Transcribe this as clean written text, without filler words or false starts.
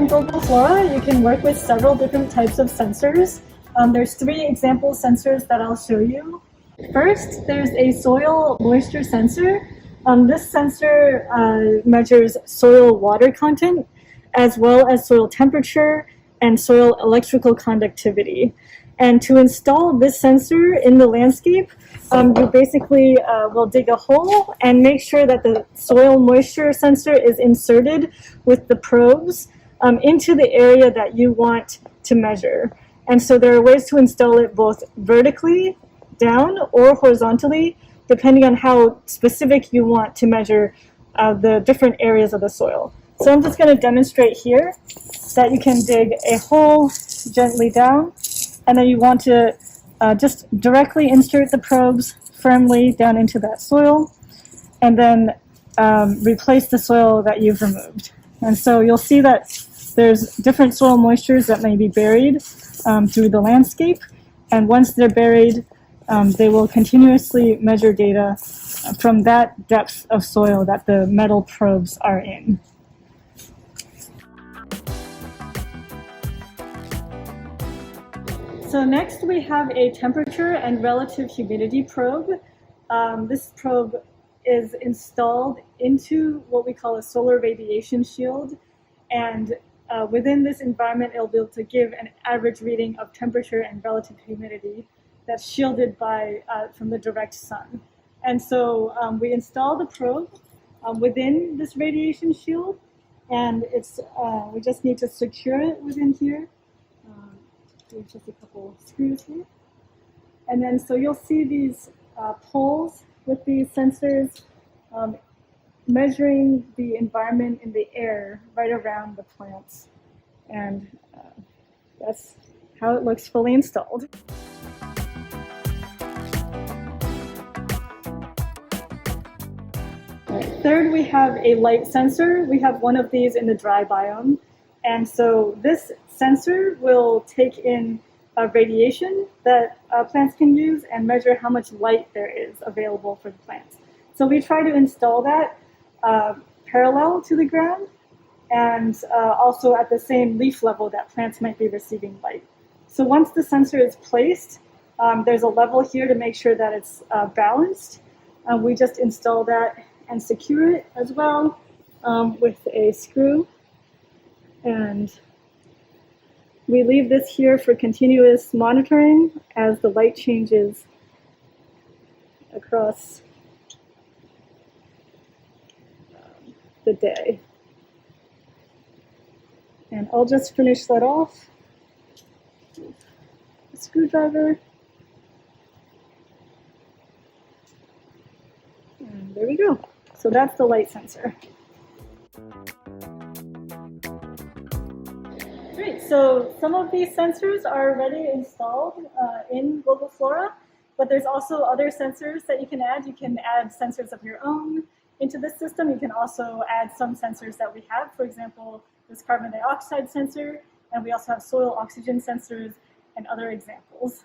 Global Flora, you can work with several different types of sensors. There's 3 example sensors that I'll show you. First, there's a soil moisture sensor. This sensor measures soil water content, as well as soil temperature and soil electrical conductivity. And to install this sensor in the landscape, you basically will dig a hole and make sure that the soil moisture sensor is inserted with the probes into the area that you want to measure. And so there are ways to install it both vertically down or horizontally, depending on how specific you want to measure the different areas of the soil. So I'm just going to demonstrate here that you can dig a hole gently down, and then you want to just directly insert the probes firmly down into that soil, and then replace the soil that you've removed. And so you'll see that there's different soil moistures that may be buried through the landscape, and once they're buried, they will continuously measure data from that depth of soil that the metal probes are in. So next we have a temperature and relative humidity probe. This probe is installed into what we call a solar radiation shield, and within this environment it'll be able to give an average reading of temperature and relative humidity that's shielded from the direct sun. And so we install the probe within this radiation shield, and we just need to secure it within here. There's just a couple screws here. And then so you'll see these poles with these sensors measuring the environment in the air right around the plants. And that's how it looks fully installed. Third, we have a light sensor. We have one of these in the dry biome. And so this sensor will take in radiation that plants can use and measure how much light there is available for the plants. So we try to install that parallel to the ground and also at the same leaf level that plants might be receiving light. So once the sensor is placed, there's a level here to make sure that it's balanced. We just install that and secure it as well with a screw. And we leave this here for continuous monitoring as the light changes across the day. And I'll just finish that off. A screwdriver. And there we go. So that's the light sensor. Great, so some of these sensors are already installed in Global Flora, but there's also other sensors that you can add. You can add sensors of your own into this system. You can also add some sensors that we have, for example, this carbon dioxide sensor, and we also have soil oxygen sensors and other examples.